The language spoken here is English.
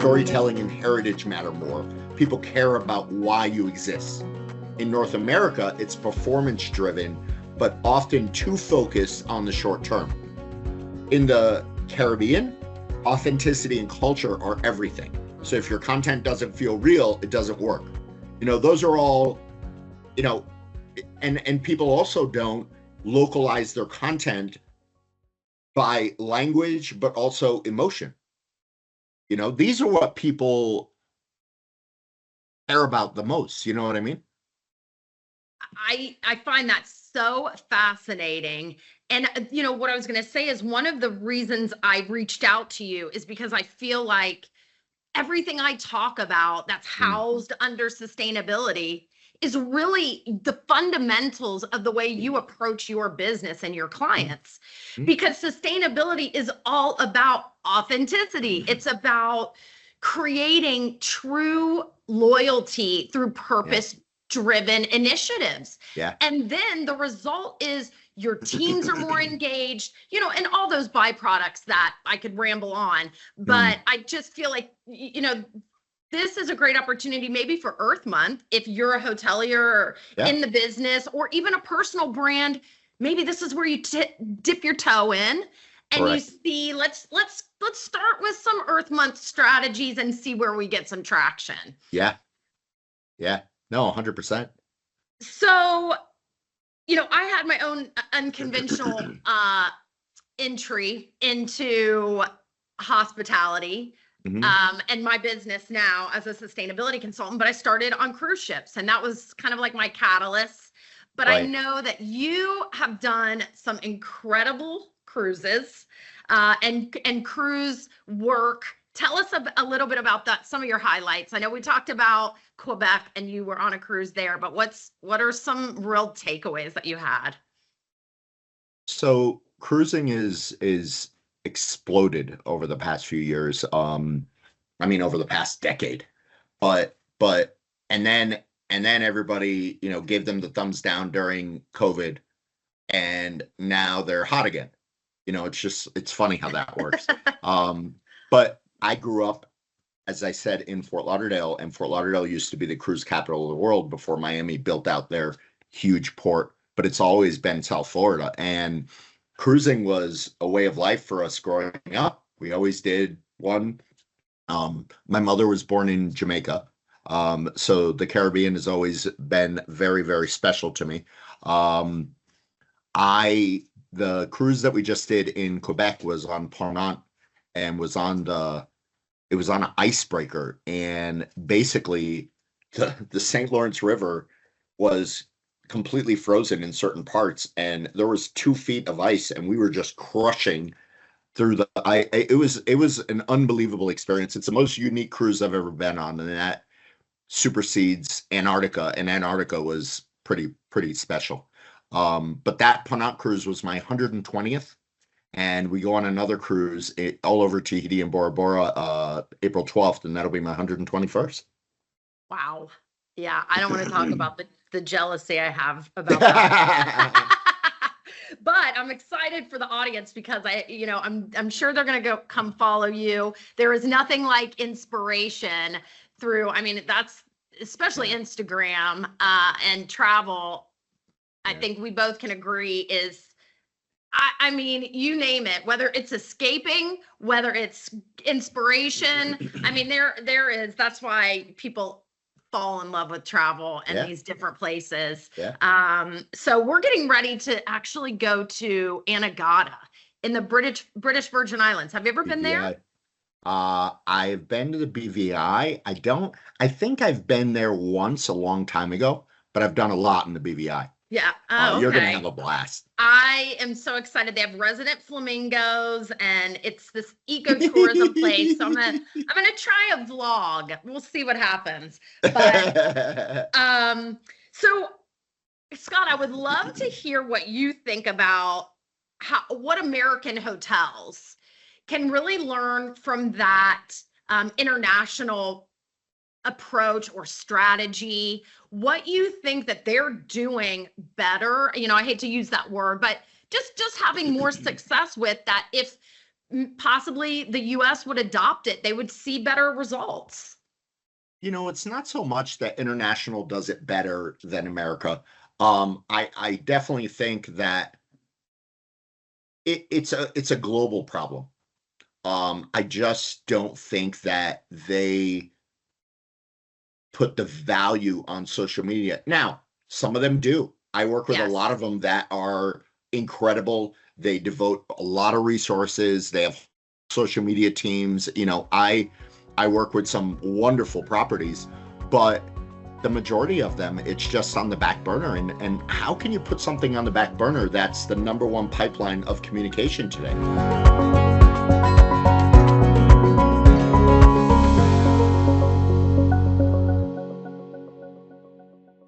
storytelling and heritage matter more. People care about why you exist. In North America, it's performance driven, but often too focused on the short term. In the Caribbean, authenticity and culture are everything. So if your content doesn't feel real, it doesn't work. Those are all, and people also don't localize their content by language, but also emotion. These are what people care about the most. You know what I mean? I find that so fascinating. And, what I was going to say is one of the reasons I reached out to you is because I feel like everything I talk about that's housed under sustainability is really the fundamentals of the way you approach your business and your clients. Because sustainability is all about authenticity. It's about creating true loyalty through purpose-driven initiatives. Yeah. And then the result is your teams are more engaged, and all those byproducts that I could ramble on. But I just feel like, this is a great opportunity maybe for Earth Month. If you're a hotelier or in the business or even a personal brand, maybe this is where you dip your toe in and you see, let's start with some Earth Month strategies and see where we get some traction. Yeah. No, 100%. So, I had my own unconventional entry into hospitality. And my business now as a sustainability consultant, but I started on cruise ships, and that was kind of like my catalyst. But I know that you have done some incredible cruises and cruise work. Tell us a little bit about that, some of your highlights. I know we talked about Quebec and you were on a cruise there, but what are some real takeaways that you had? So cruising is exploded over the past few years. Over the past decade, but and then everybody, gave them the thumbs down during COVID, and now they're hot again. It's funny how that works. But I grew up, as I said, in Fort Lauderdale, and Fort Lauderdale used to be the cruise capital of the world before Miami built out their huge port, but it's always been South Florida. And cruising was a way of life for us growing up. We always did one. My mother was born in Jamaica. So the Caribbean has always been very, very special to me. The cruise that we just did in Quebec was on Ponant and was on an icebreaker. And basically the St. Lawrence River was completely frozen in certain parts, and there was 2 feet of ice, and we were just crushing through the ice. It was an unbelievable experience. It's the most unique cruise I've ever been on, and that supersedes Antarctica, and Antarctica was pretty special. But that Ponant cruise was my 120th, and we go on another cruise all over Tahiti and Bora Bora April 12th, and that'll be my 121st. Wow. Yeah, I don't want to talk about the jealousy I have about that. But I'm excited for the audience because I'm sure they're going to come follow you. There is nothing like inspiration through, that's especially Instagram and travel. I think we both can agree is, you name it, whether it's escaping, whether it's inspiration. There is, that's why people fall in love with travel and these different places. So we're getting ready to actually go to Anegada in the British Virgin Islands. Have you ever been there? I've been to the BVI. I think I've been there once a long time ago, but I've done a lot in the BVI. Yeah. You're going to have a blast. I am so excited. They have resident flamingos and it's this ecotourism place. So I'm going to try a vlog. We'll see what happens. But, so Scott, I would love to hear what you think about what American hotels can really learn from that international approach or strategy, what you think that they're doing better. I hate to use that word, but just having more success with that. If possibly the US would adopt it. They would see better results. It's not so much that international does it better than America. I definitely think that it's a global problem. I just don't think that they put the value on social media. Now, some of them do. I work with a lot Yes. of them that are incredible. They devote a lot of resources. They have social media teams. I work with some wonderful properties, but the majority of them, it's just on the back burner. And how can you put something on the back burner that's the number one pipeline of communication today?